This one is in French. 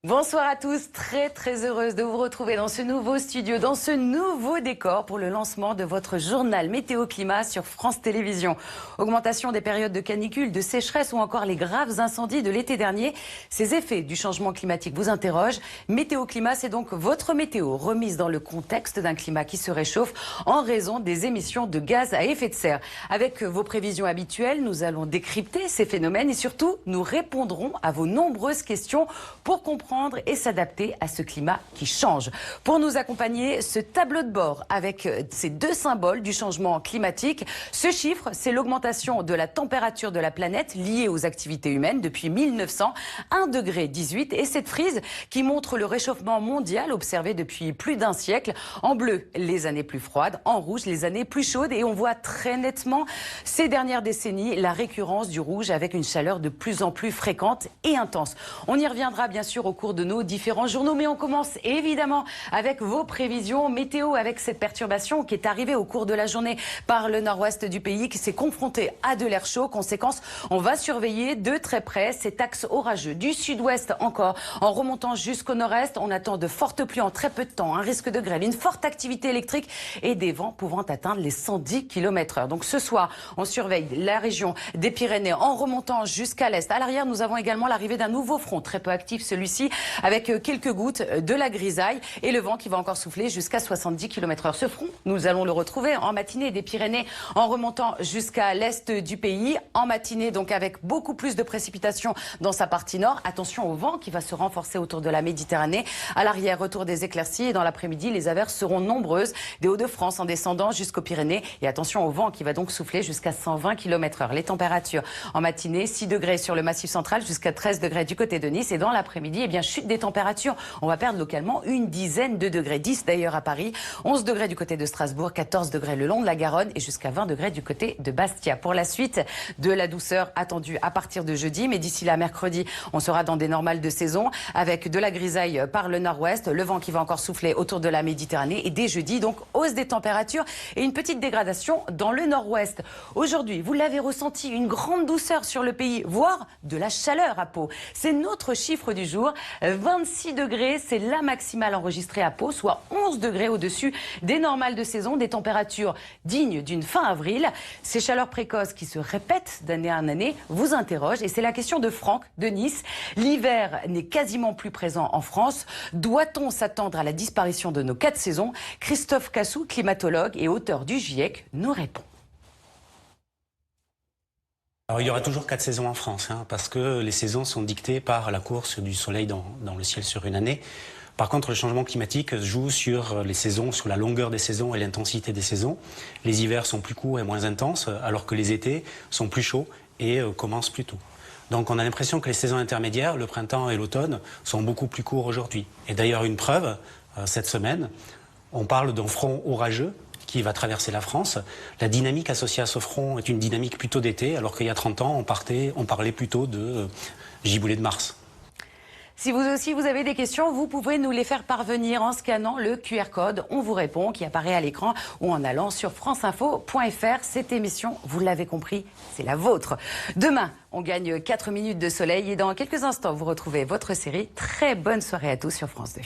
Bonsoir à tous, très heureuse de vous retrouver dans ce nouveau studio, dans ce nouveau décor pour le lancement de votre journal Météo Climat sur France Télévisions. Augmentation des périodes de canicule, de sécheresse ou encore les graves incendies de l'été dernier. Ces effets du changement climatique vous interrogent. Météo Climat, c'est donc votre météo remise dans le contexte d'un climat qui se réchauffe en raison des émissions de gaz à effet de serre. Avec vos prévisions habituelles, nous allons décrypter ces phénomènes et surtout nous répondrons à vos nombreuses questions pour comprendre et s'adapter à ce climat qui change. Pour nous accompagner, ce tableau de bord avec ces deux symboles du changement climatique. Ce chiffre, c'est l'augmentation de la température de la planète liée aux activités humaines depuis 1900, 1,18 degré. Et cette frise qui montre le réchauffement mondial observé depuis plus d'un siècle. En bleu, les années plus froides, en rouge, les années plus chaudes. Et on voit très nettement ces dernières décennies la récurrence du rouge avec une chaleur de plus en plus fréquente et intense. On y reviendra bien sûr au cours de nos différents journaux, mais on commence évidemment avec vos prévisions météo, avec cette perturbation qui est arrivée au cours de la journée par le nord-ouest du pays, qui s'est confronté à de l'air chaud. Conséquence, on va surveiller de très près cet axe orageux du sud-ouest encore, en remontant jusqu'au nord-est. On attend de fortes pluies en très peu de temps, un risque de grêle, une forte activité électrique et des vents pouvant atteindre les 110 km/h. Donc ce soir, on surveille la région des Pyrénées en remontant jusqu'à l'est. À l'arrière, nous avons également l'arrivée d'un nouveau front, très peu actif celui-ci, avec quelques gouttes de la grisaille et le vent qui va encore souffler jusqu'à 70 km/h. Ce front, nous allons le retrouver en matinée des Pyrénées en remontant jusqu'à l'est du pays. En matinée, donc avec beaucoup plus de précipitations dans sa partie nord. Attention au vent qui va se renforcer autour de la Méditerranée. À l'arrière, retour des éclaircies et dans l'après-midi, les averses seront nombreuses des Hauts-de-France en descendant jusqu'aux Pyrénées. Et attention au vent qui va donc souffler jusqu'à 120 km/h. Les températures en matinée, 6 degrés sur le Massif central jusqu'à 13 degrés du côté de Nice. Et dans l'après-midi, eh bien, chute des températures. On va perdre localement une dizaine de degrés. 10 d'ailleurs à Paris, 11 degrés du côté de Strasbourg, 14 degrés le long de la Garonne et jusqu'à 20 degrés du côté de Bastia. Pour la suite, de la douceur attendue à partir de jeudi, mais d'ici là, mercredi, on sera dans des normales de saison avec de la grisaille par le nord-ouest, le vent qui va encore souffler autour de la Méditerranée et dès jeudi, donc hausse des températures et une petite dégradation dans le nord-ouest. Aujourd'hui, vous l'avez ressenti, une grande douceur sur le pays, voire de la chaleur à Pau. C'est notre chiffre du jour. 26 degrés, c'est la maximale enregistrée à Pau, soit 11 degrés au-dessus des normales de saison, des températures dignes d'une fin avril. Ces chaleurs précoces qui se répètent d'année en année vous interrogent et c'est la question de Franck de Nice. L'hiver n'est quasiment plus présent en France. Doit-on s'attendre à la disparition de nos 4 saisons? Christophe Cassou, climatologue et auteur du GIEC, nous répond. Alors, il y aura toujours 4 saisons en France, parce que les saisons sont dictées par la course du soleil dans le ciel sur une année. Par contre, le changement climatique joue sur les saisons, sur la longueur des saisons et l'intensité des saisons. Les hivers sont plus courts et moins intenses, alors que les étés sont plus chauds et commencent plus tôt. Donc on a l'impression que les saisons intermédiaires, le printemps et l'automne, sont beaucoup plus courts aujourd'hui. Et d'ailleurs, une preuve, cette semaine, on parle d'un front orageux qui va traverser la France. La dynamique associée à ce front est une dynamique plutôt d'été, alors qu'il y a 30 ans, on parlait plutôt de giboulée de Mars. Si vous aussi vous avez des questions, vous pouvez nous les faire parvenir en scannant le QR code. On vous répond, qui apparaît à l'écran ou en allant sur franceinfo.fr. Cette émission, vous l'avez compris, c'est la vôtre. Demain, on gagne 4 minutes de soleil et dans quelques instants, vous retrouvez votre série. Très bonne soirée à tous sur France 2.